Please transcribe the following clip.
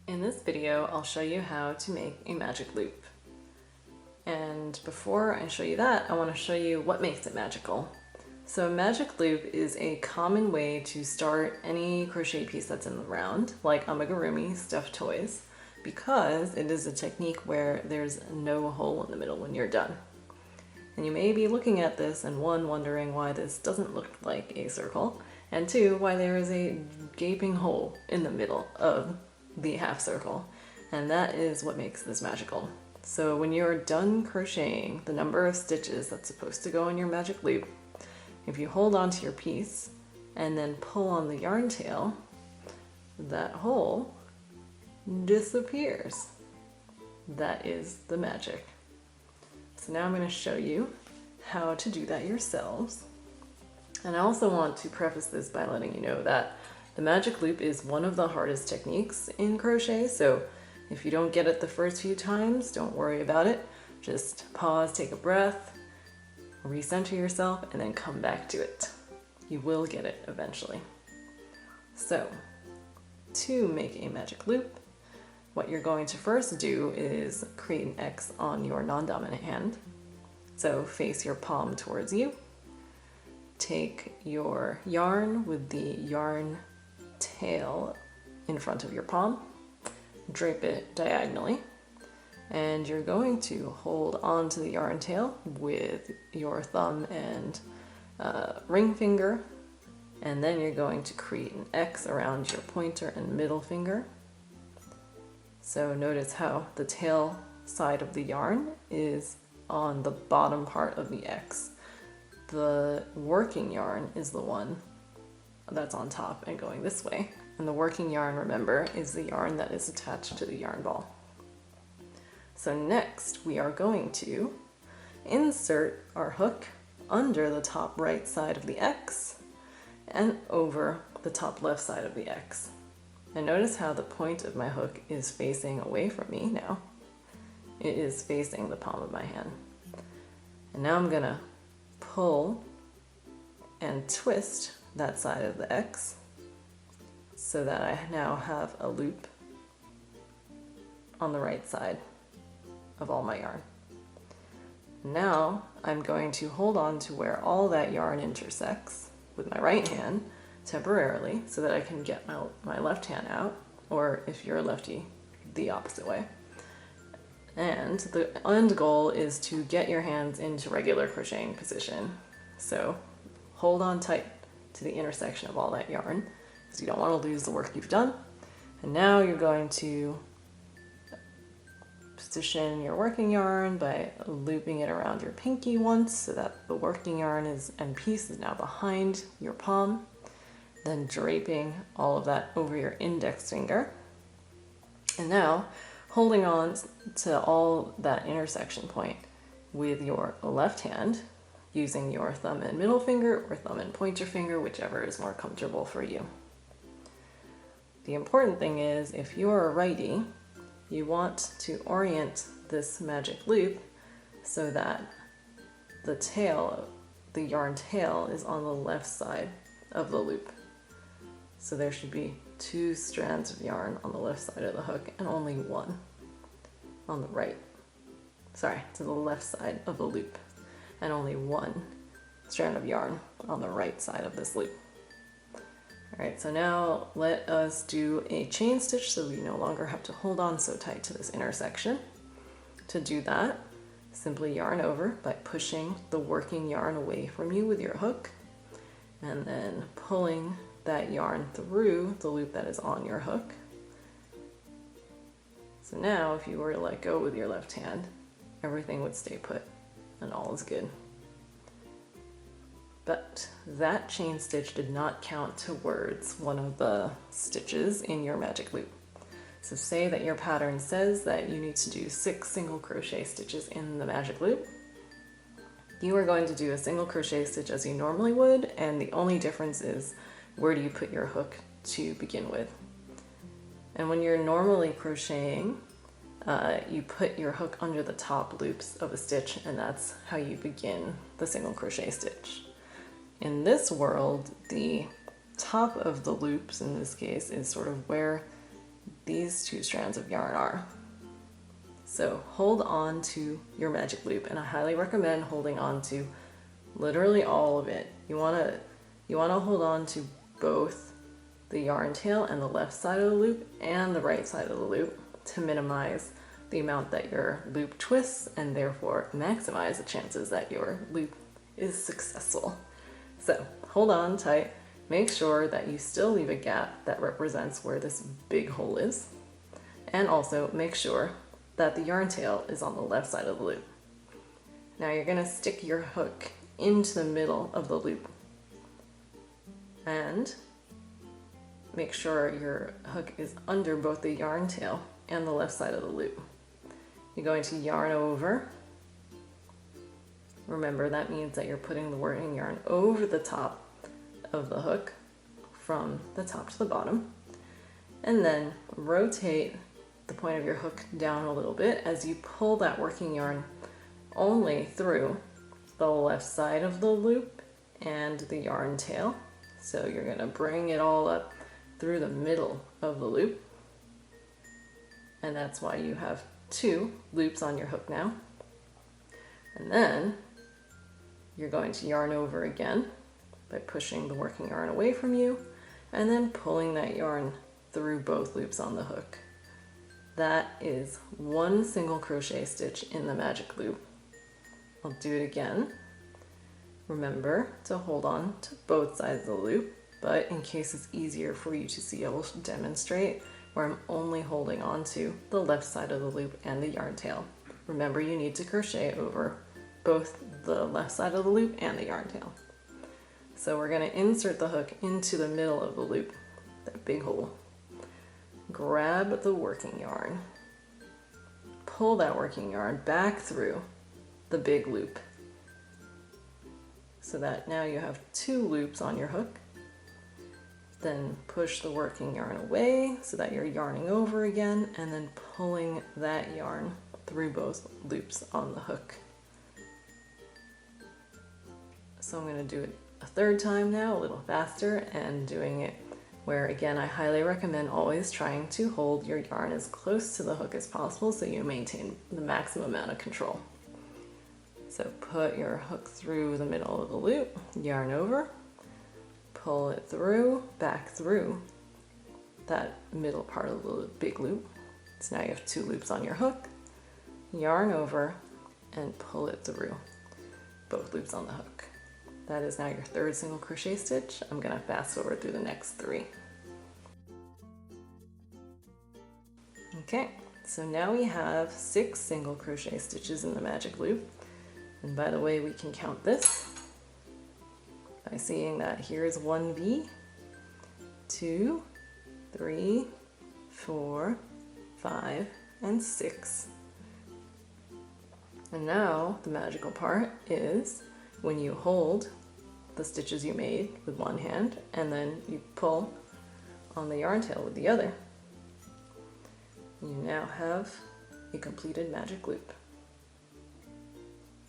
In this video, I'll show you how to make a magic loop. And before I show you that, I want to show you what makes it magical. So a magic loop is a common way to start any crochet piece that's in the round, like amigurumi, stuffed toys, because it is a technique where there's no hole in the middle when you're done. And you may be looking at this and one, wondering why this doesn't look like a circle, and two, why there is a gaping hole in the middle of the half circle, and that is what makes this magical. So when you're done crocheting the number of stitches that's supposed to go in your magic loop, if you hold on to your piece and then pull on the yarn tail, that hole disappears. That is the magic. So now I'm going to show you how to do that yourselves. And I also want to preface this by letting you know that the magic loop is one of the hardest techniques in crochet, so if you don't get it the first few times, don't worry about it. Just pause, take a breath, recenter yourself, and then come back to it. You will get it eventually. So, to make a magic loop, what you're going to first do is create an X on your non-dominant hand. So face your palm towards you. Take your yarn with the yarn tail in front of your palm, drape it diagonally, and you're going to hold on to the yarn tail with your thumb and ring finger, and then you're going to create an X around your pointer and middle finger. So notice how the tail side of the yarn is on the bottom part of the X. The working yarn is the one that's on top and going this way. And the working yarn, remember, is the yarn that is attached to the yarn ball. So next we are going to insert our hook under the top right side of the X and over the top left side of the X. And notice how the point of my hook is facing away from me now. It is facing the palm of my hand. And now I'm gonna pull and twist that side of the X so that I now have a loop on the right side of all my yarn. Now I'm going to hold on to where all that yarn intersects with my right hand temporarily so that I can get my left hand out, or if you're a lefty, the opposite way. And the end goal is to get your hands into regular crocheting position. So hold on tight to the intersection of all that yarn because you don't want to lose the work you've done. And now you're going to position your working yarn by looping it around your pinky once so that the working yarn and piece is now behind your palm. Then draping all of that over your index finger. And now holding on to all that intersection point with your left hand, using your thumb and middle finger or thumb and pointer finger, whichever is more comfortable for you. The important thing is, if you're a righty, you want to orient this magic loop so that the tail, the yarn tail, is on the left side of the loop. So there should be 2 strands of yarn on the left side of the hook and only 1 on the right. Sorry, to the left side of the loop, and only 1 strand of yarn on the right side of this loop. Alright, so now let us do a chain stitch so we no longer have to hold on so tight to this intersection. To do that, simply yarn over by pushing the working yarn away from you with your hook, and then pulling that yarn through the loop that is on your hook. So now if you were to let go with your left hand, everything would stay put and all is good. But that chain stitch did not count towards one of the stitches in your magic loop. So say that your pattern says that you need to do 6 single crochet stitches in the magic loop. You are going to do a single crochet stitch as you normally would, and the only difference is where do you put your hook to begin with. And when you're normally crocheting, you put your hook under the top loops of a stitch, and that's how you begin the single crochet stitch. In this world, the top of the loops in this case is sort of where these two strands of yarn are. So hold on to your magic loop, and I highly recommend holding on to literally all of it. You wanna hold on to both the yarn tail and the left side of the loop and the right side of the loop to minimize the amount that your loop twists and therefore maximize the chances that your loop is successful. So hold on tight, make sure that you still leave a gap that represents where this big hole is, and also make sure that the yarn tail is on the left side of the loop. Now you're going to stick your hook into the middle of the loop and make sure your hook is under both the yarn tail and the left side of the loop. You're going to yarn over. Remember, that means that you're putting the working yarn over the top of the hook from the top to the bottom, and then rotate the point of your hook down a little bit as you pull that working yarn only through the left side of the loop and the yarn tail. So you're going to bring it all up through the middle of the loop, and that's why you have 2 loops on your hook now. And then you're going to yarn over again by pushing the working yarn away from you and then pulling that yarn through both loops on the hook. That is 1 single crochet stitch in the magic loop. I'll do it again. Remember to hold on to both sides of the loop, but in case it's easier for you to see, I will demonstrate where I'm only holding on to the left side of the loop and the yarn tail. Remember, you need to crochet over both the left side of the loop and the yarn tail. So we're going to insert the hook into the middle of the loop, that big hole. Grab the working yarn, pull that working yarn back through the big loop so that now you have 2 loops on your hook. Then push the working yarn away so that you're yarning over again and then pulling that yarn through both loops on the hook. So I'm going to do it a 3rd time now, a little faster, and doing it where, again, I highly recommend always trying to hold your yarn as close to the hook as possible so you maintain the maximum amount of control. So put your hook through the middle of the loop, yarn over, pull it through, back through that middle part of the big loop. So now you have 2 loops on your hook, yarn over, and pull it through both loops on the hook. That is now your 3rd single crochet stitch. I'm going to fast forward through the next 3. Okay, so now we have 6 single crochet stitches in the magic loop. And by the way, we can count this by seeing that here's 1V, 2, 3, 4, 5, and 6. And now the magical part is when you hold the stitches you made with one hand and then you pull on the yarn tail with the other, you now have a completed magic loop.